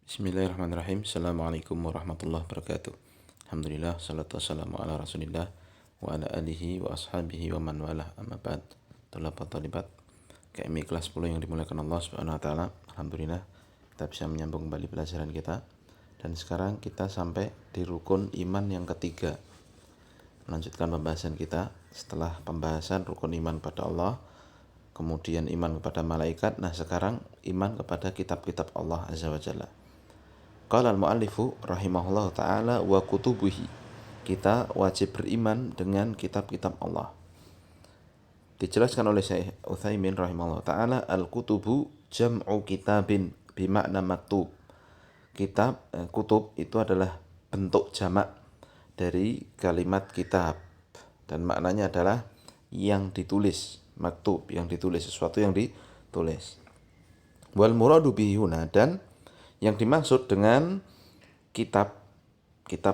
Bismillahirrahmanirrahim. Assalamualaikum warahmatullahi wabarakatuh. Alhamdulillah, salatu wassalamu ala rasulillah wa ala alihi wa ashabihi wa man walah, amma ba'd. Tulabat talibat KMI kelas 10 yang dimuliakan Allah subhanahu wa ta'ala. Alhamdulillah kita bisa menyambung kembali pelajaran kita. Dan sekarang kita sampai di rukun iman yang ketiga. Melanjutkan pembahasan kita setelah pembahasan rukun iman pada Allah, kemudian iman kepada malaikat. Nah sekarang iman kepada kitab-kitab Allah azza wa jalla. Qala al-muallifu rahimahullah ta'ala wa kutubuhi. Kita wajib beriman dengan kitab-kitab Allah. Dijelaskan oleh Syekh Utsaimin rahimahullah ta'ala, al-kutubu jam'u kitabin bimakna maktub. Kitab, kutub itu adalah bentuk jamak dari kalimat kitab. Dan maknanya adalah yang ditulis, maktub, yang ditulis, sesuatu yang ditulis. Wal muradu bihi huna, dan yang dimaksud dengan kitab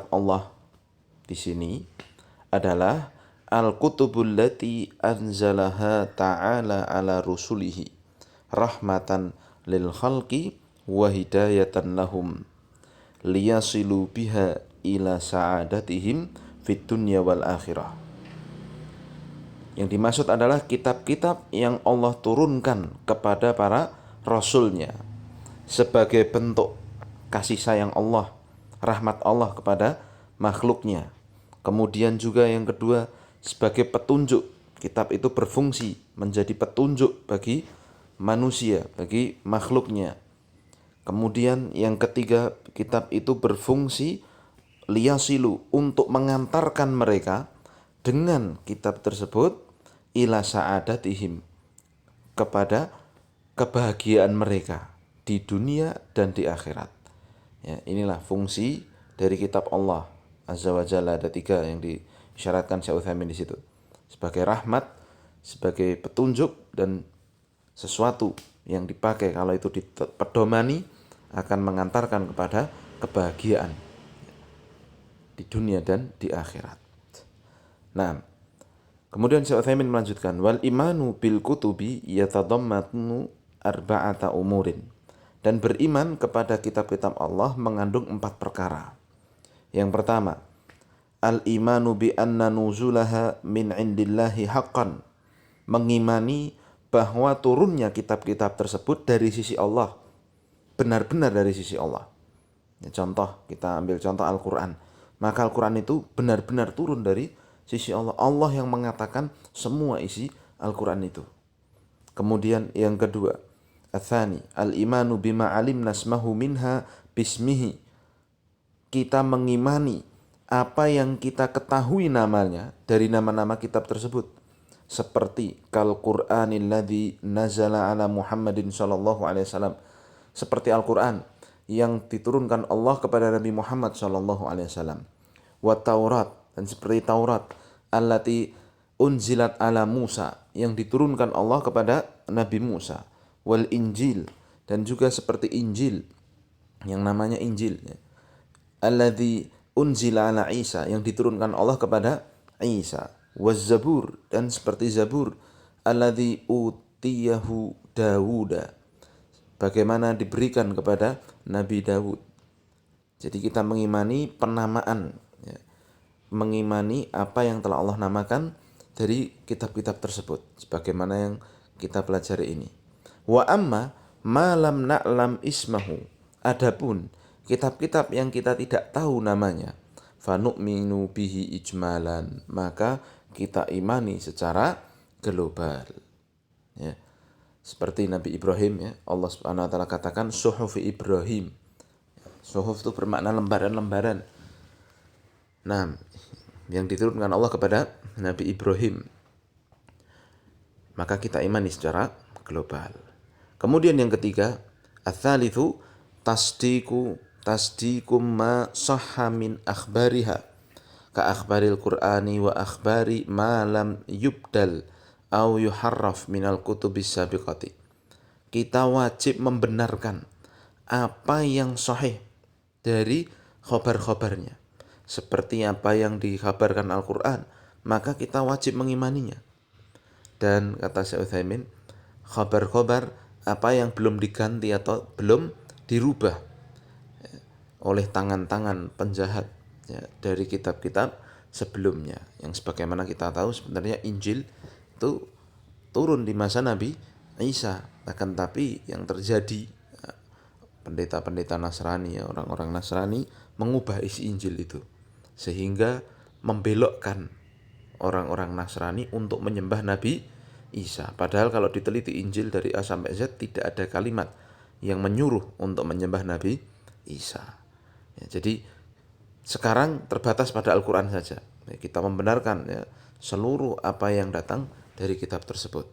Allah di sini adalah al-kutubul lati anzalaha ta'ala ala rusulihi rahmatan lil khalqi wa hidayatan lahum liyasilu biha ila sa'adatihim fid dunya wal akhirah. Yang dimaksud adalah kitab-kitab yang Allah turunkan kepada para rasulnya sebagai bentuk kasih sayang Allah, rahmat Allah kepada makhluknya. Kemudian juga yang kedua, sebagai petunjuk. Kitab itu berfungsi menjadi petunjuk bagi manusia, bagi makhluknya. Kemudian yang ketiga, kitab itu berfungsi liyasilu, untuk mengantarkan mereka dengan kitab tersebut ila sa'adatihim, kepada kebahagiaan mereka di dunia dan di akhirat. Ya, inilah fungsi dari kitab Allah azza wa jalla. Ada 3 yang disyaratkan Syekh Utsaimin di situ. Sebagai rahmat, sebagai petunjuk, dan sesuatu yang dipakai kalau itu dipedomani akan mengantarkan kepada kebahagiaan di dunia dan di akhirat. Nah, kemudian Syekh Utsaimin melanjutkan, wal imanu bil kutubi yatadammanu arba'ata umurin. Dan beriman kepada kitab-kitab Allah mengandung 4 perkara. Yang pertama, al-imanu bi anna nuzulaha min indillahi haqqan. Mengimani bahwa turunnya kitab-kitab tersebut dari sisi Allah, benar-benar dari sisi Allah. Ya, contoh, kita ambil contoh Al-Quran. Maka Al-Quran itu benar-benar turun dari sisi Allah. Allah yang mengatakan semua isi Al-Quran itu. Kemudian yang kedua, Atsani, al-imanu bima alimna nasmahu minha bismihi. Kita mengimani apa yang kita ketahui namanya dari nama-nama kitab tersebut. Seperti kal Qur'anil ladzi nazala ala Muhammadin sallallahu alaihi wasallam. Seperti Al-Qur'an yang diturunkan Allah kepada Nabi Muhammad sallallahu alaihi wasallam. Wa Taurat, dan seperti Taurat allati unzilat ala Musa, yang diturunkan Allah kepada Nabi Musa. Wal Injil, dan juga seperti Injil yang namanya Injil, alladzi unzila ala Isa, yang diturunkan Allah kepada Isa. Waz Zabur, dan seperti Zabur alladzi utiyahu Dawuda, bagaimana diberikan kepada Nabi Dawud. Jadi kita mengimani penamaan, ya, mengimani apa yang telah Allah namakan dari kitab-kitab tersebut, sebagaimana yang kita pelajari ini. Wa amma ma lam na'lam ismahu. Adapun kitab-kitab yang kita tidak tahu namanya, fa nu'minu bihi ijmalan, maka kita imani secara global. Ya. Seperti Nabi Ibrahim, ya, Allah Subhanahu wa taala katakan suhufi Ibrahim. Suhuf itu bermakna lembaran-lembaran. Nah, yang diturunkan Allah kepada Nabi Ibrahim, maka kita imani secara global. Kemudian yang ketiga, ats-tsalitsu tasdiqum ma sahha min akhbariha ka akhbaril Qur'ani wa akhbari ma lam yubdal au yuharraf minal kutubis sabiqati. Kita wajib membenarkan apa yang sahih dari khabar-khabarnya. Seperti apa yang dikhabarkan Al-Qur'an, maka kita wajib mengimaninya. Dan kata Syekh Utsaimin, khabar-khabar apa yang belum diganti atau belum dirubah oleh tangan-tangan penjahat ya, dari kitab-kitab sebelumnya. Yang sebagaimana kita tahu sebenarnya Injil itu turun di masa Nabi Isa, akan tapi yang terjadi pendeta-pendeta Nasrani ya, orang-orang Nasrani mengubah isi Injil itu sehingga membelokkan orang-orang Nasrani untuk menyembah Nabi Isa. Padahal kalau diteliti Injil dari A sampai Z tidak ada kalimat yang menyuruh untuk menyembah Nabi Isa. Ya, jadi sekarang terbatas pada Al-Quran saja. Ya, kita membenarkan ya, seluruh apa yang datang dari kitab tersebut.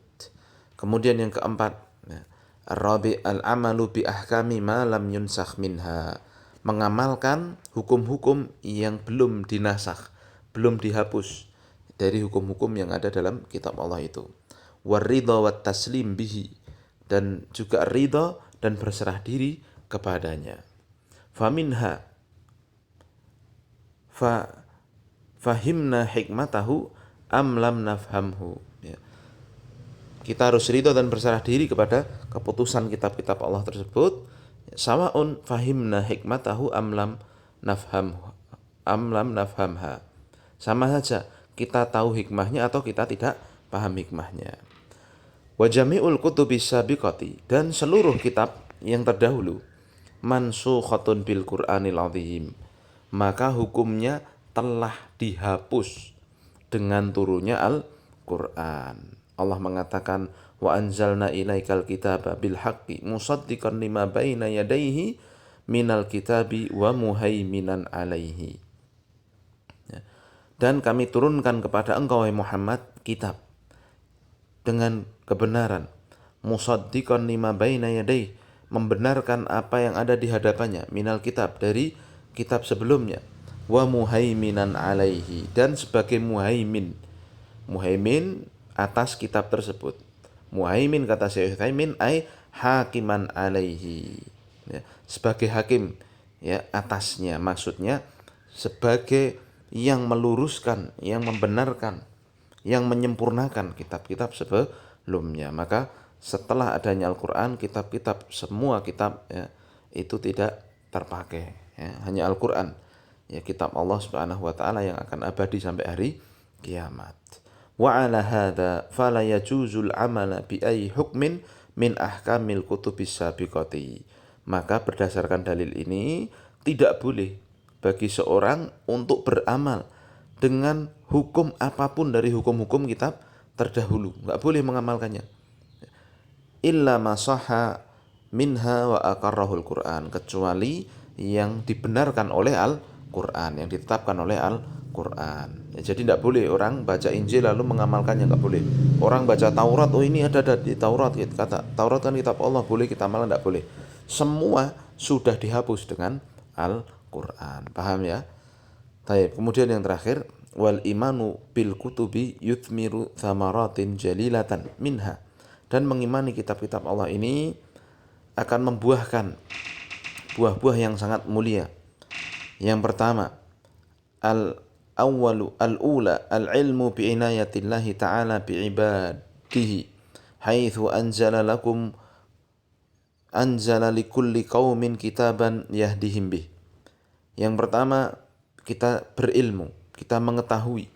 Kemudian yang keempat, ya, Ar-Rabi al-amalu bi ahkami ma lam yunsakh minha. Mengamalkan hukum-hukum yang belum dinasakh, belum dihapus dari hukum-hukum yang ada dalam kitab Allah itu. Waridha wat taslim bihi, dan juga ridha dan berserah diri kepadanya. Faminha fahimna hikmatahu am lam nafhamhu. Ya. Kita harus ridho dan berserah diri kepada keputusan kitab-kitab Allah tersebut. Sawaun fahimna hikmatahu am lam nafhamha. Sama saja kita tahu hikmahnya atau kita tidak paham hikmahnya. Wa jami'ul kutubis sabiqati, dan seluruh kitab yang terdahulu mansukhatun bil Qur'anil azim, maka hukumnya telah dihapus dengan turunnya Al-Qur'an. Allah mengatakan wa anzalna ilaikal kitaba bil haqqi musaddiqan lima baina yadayhi minal kitabi wa muhaiminan alaihi. Dan kami turunkan kepada engkau wahai Muhammad kitab dengan kebenaran, musaddiqan lima baina yadayhi, membenarkan apa yang ada di hadapannya, minal kitab, dari kitab sebelumnya, wa muhaiminan alaihi, dan sebagai muhaimin atas kitab tersebut. Muhaimin kata Syekh Utsaimin ay hakiman alaihi, ya, sebagai hakim ya atasnya, maksudnya sebagai yang meluruskan, yang membenarkan, yang menyempurnakan kitab-kitab sebelumnya. Maka setelah adanya Al-Quran, kitab-kitab, semua kitab ya, itu tidak terpakai ya, hanya Al-Quran ya, kitab Allah Subhanahu wa taala yang akan abadi sampai hari kiamat. Wa ala hadza fala yajuzul amala bi ayyi hukmin min ahkamil kutubis sabiqati. Maka berdasarkan dalil ini tidak boleh bagi seorang untuk beramal dengan hukum apapun dari hukum-hukum kitab terdahulu, enggak boleh mengamalkannya. Illa masaha minha wa aqarrahul Qur'an, kecuali yang dibenarkan oleh Al-Qur'an, yang ditetapkan oleh Al-Qur'an. Ya, jadi tidak boleh orang baca Injil lalu mengamalkannya, enggak boleh. Orang baca Taurat, oh ini ada di Taurat, kata Taurat kan kitab Allah, boleh kita amalkan, enggak boleh. Semua sudah dihapus dengan Al-Qur'an. Paham ya? Baik, kemudian yang terakhir, wal imanu bil kutubi yuthmiru thamaratin jalilatan minha, dan mengimani kitab-kitab Allah ini akan membuahkan buah-buah yang sangat mulia. Yang pertama, al-awwalu al-ula al-ilmu bi'inayatillahi ta'ala bi'ibadihi haitsu anzala likulli qaumin kitaban yahdihim bih. Yang pertama, kita berilmu, kita mengetahui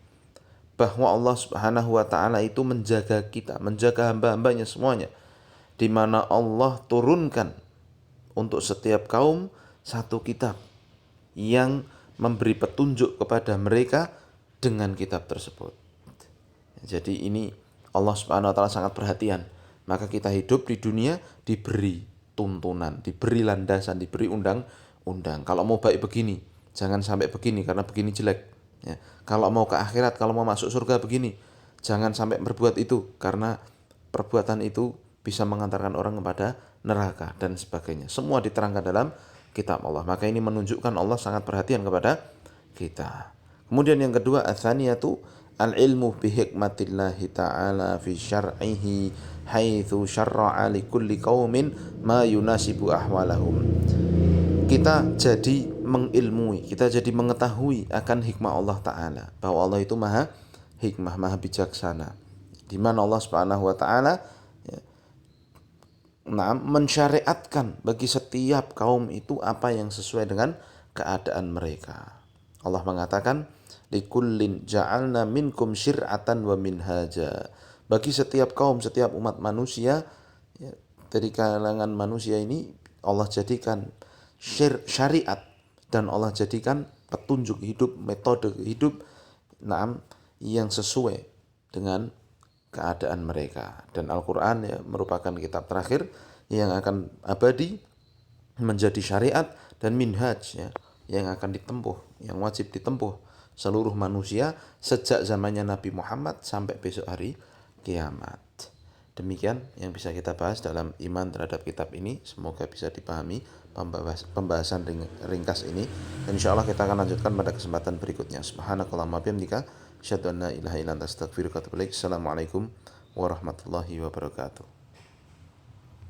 bahwa Allah Subhanahu wa taala itu menjaga kita, menjaga hamba-hambanya semuanya, di mana Allah turunkan untuk setiap kaum satu kitab yang memberi petunjuk kepada mereka dengan kitab tersebut. Jadi ini Allah Subhanahu wa taala sangat perhatian. Maka kita hidup di dunia diberi tuntunan, diberi landasan, diberi undang-undang. Kalau mau baik begini, jangan sampai begini karena begini jelek. Ya. Kalau mau ke akhirat, kalau mau masuk surga begini, jangan sampai berbuat itu karena perbuatan itu bisa mengantarkan orang kepada neraka dan sebagainya. Semua diterangkan dalam kitab Allah. Maka ini menunjukkan Allah sangat perhatian kepada kita. Kemudian yang kedua, ats-tsaniyatu al-ilmu bi hikmatillahi ta'ala fi syar'ihi haitsu syarra'a li kulli qaumin ma yunasibu ahwalahum. Kita jadi mengilmui, kita jadi mengetahui akan hikmah Allah Ta'ala, bahwa Allah itu maha hikmah, maha bijaksana, di mana Allah Subhanahu wa taala ya, mensyariatkan bagi setiap kaum itu apa yang sesuai dengan keadaan mereka. Allah mengatakan, likullin ja'alna minkum syir'atan wa minhaja. Bagi setiap kaum, setiap umat manusia, ya, dari kalangan manusia ini Allah jadikan syariat dan Allah jadikan petunjuk hidup, metode hidup yang sesuai dengan keadaan mereka. Dan Al-Quran ya, merupakan kitab terakhir yang akan abadi, menjadi syariat dan minhaj ya, yang akan ditempuh, yang wajib ditempuh seluruh manusia sejak zamannya Nabi Muhammad sampai besok hari kiamat. Demikian yang bisa kita bahas dalam iman terhadap kitab ini. Semoga bisa dipahami pembahasan ringkas ini. Dan insya Allah kita akan lanjutkan pada kesempatan berikutnya. Subhanakallahumma bihamdika asyhadu an la ilaha illa anta astaghfiruka wa atubu ilaik. Assalamualaikum warahmatullahi wabarakatuh.